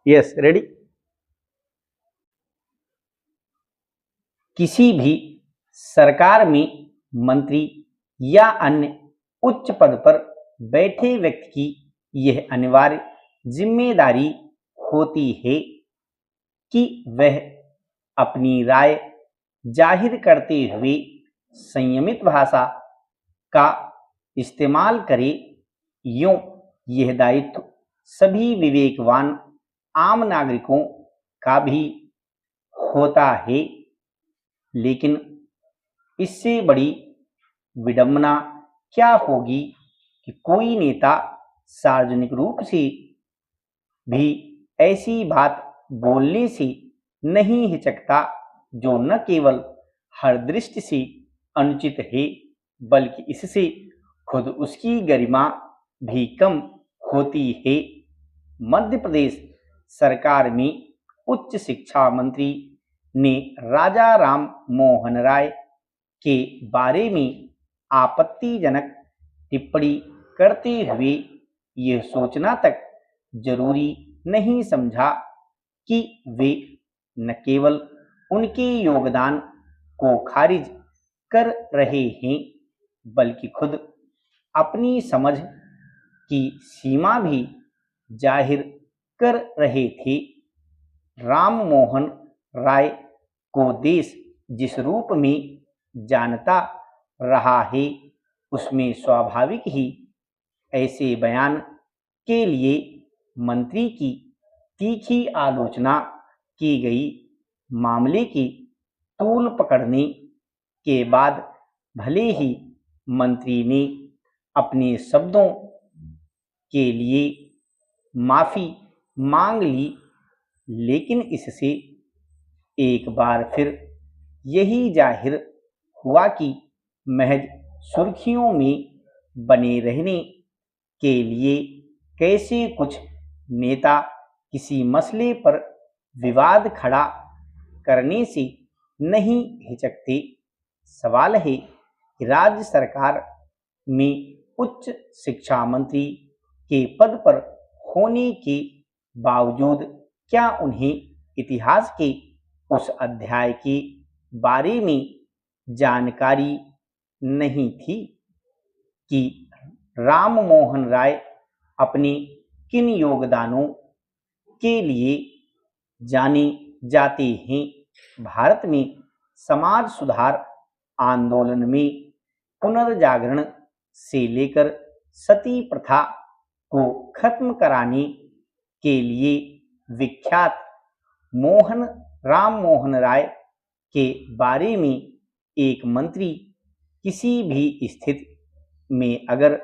Yes, ready. किसी भी सरकार में मंत्री या अन्य उच्च पद पर बैठे व्यक्ति की यह अनिवार्य जिम्मेदारी होती है कि वह अपनी राय जाहिर करते हुए संयमित भाषा का इस्तेमाल करे। यूं यह दायित्व सभी विवेकवान आम नागरिकों का भी होता है, लेकिन इससे बड़ी विडंबना क्या होगी कि कोई नेता सार्वजनिक रूप से भी ऐसी बात बोलने से नहीं हिचकता जो न केवल हर दृष्टि से अनुचित है, बल्कि इससे खुद उसकी गरिमा भी कम होती है। मध्य प्रदेश सरकार में उच्च शिक्षा मंत्री ने राजा राम मोहन राय के बारे में आपत्तिजनक टिप्पणी करते हुए यह सोचना तक जरूरी नहीं समझा कि वे न केवल उनके योगदान को खारिज कर रहे हैं, बल्कि खुद अपनी समझ की सीमा भी जाहिर कर रहे थे। राम मोहन राय को देश जिस रूप में जानता रहा है, उसमें स्वाभाविक ही ऐसे बयान के लिए मंत्री की तीखी आलोचना की गई। मामले की तूल पकड़ने के बाद भले ही मंत्री ने अपने शब्दों के लिए माफी मांग ली, लेकिन इससे एक बार फिर यही जाहिर हुआ कि महज सुर्खियों में बने रहने के लिए कैसे कुछ नेता किसी मसले पर विवाद खड़ा करने से नहीं हिचकते। सवाल है कि राज्य सरकार में उच्च शिक्षा मंत्री के पद पर होने के बावजूद क्या उन्हें इतिहास के उस अध्याय के बारे में जानकारी नहीं थी कि राम मोहन राय अपने किन योगदानों के लिए जाने जाते हैं। भारत में समाज सुधार आंदोलन में पुनर्जागरण से लेकर सती प्रथा को खत्म कराने के लिए विख्यात राम मोहन राय के बारे में एक मंत्री किसी भी स्थिति में अगर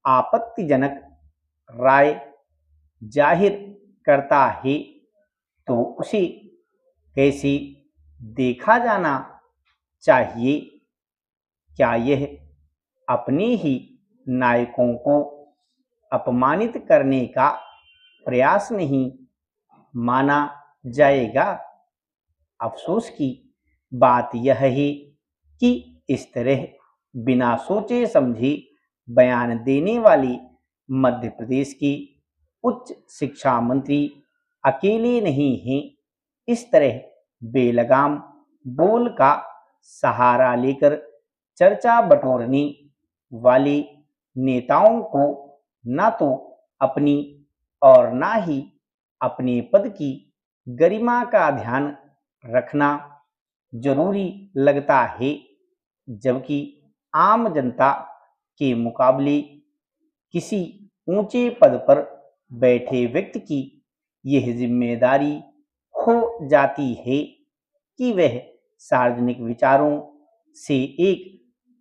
आपत्तिजनक राय जाहिर करता है, तो उसे कैसे देखा जाना चाहिए? क्या यह अपने ही नायकों को अपमानित करने का प्रयास नहीं माना जाएगा? अफसोस की बात यह है कि इस तरह बिना सोचे समझे बयान देने वाली मध्य प्रदेश की उच्च शिक्षा मंत्री अकेले नहीं हैं। इस तरह बेलगाम बोल का सहारा लेकर चर्चा बटोरने वाले नेताओं को न तो अपनी और न ही अपने पद की गरिमा का ध्यान रखना जरूरी लगता है, जबकि आम जनता के मुकाबले किसी ऊंचे पद पर बैठे व्यक्ति की यह जिम्मेदारी हो जाती है कि वह सार्वजनिक विचारों से एक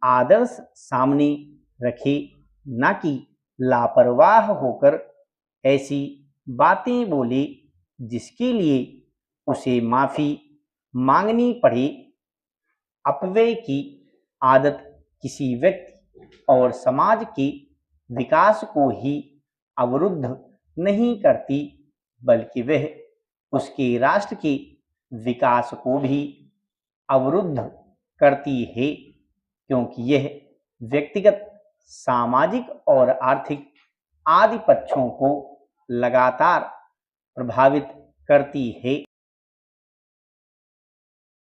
आदर्श सामने रखे, न कि लापरवाह होकर ऐसी बातें बोले जिसके लिए उसे माफी मांगनी पड़े। अपव्यय की आदत किसी व्यक्ति और समाज के विकास को ही अवरुद्ध नहीं करती, बल्कि वह उसके राष्ट्र के विकास को भी अवरुद्ध करती है, क्योंकि यह व्यक्तिगत, सामाजिक और आर्थिक आदि पक्षों को लगातार प्रभावित करती है।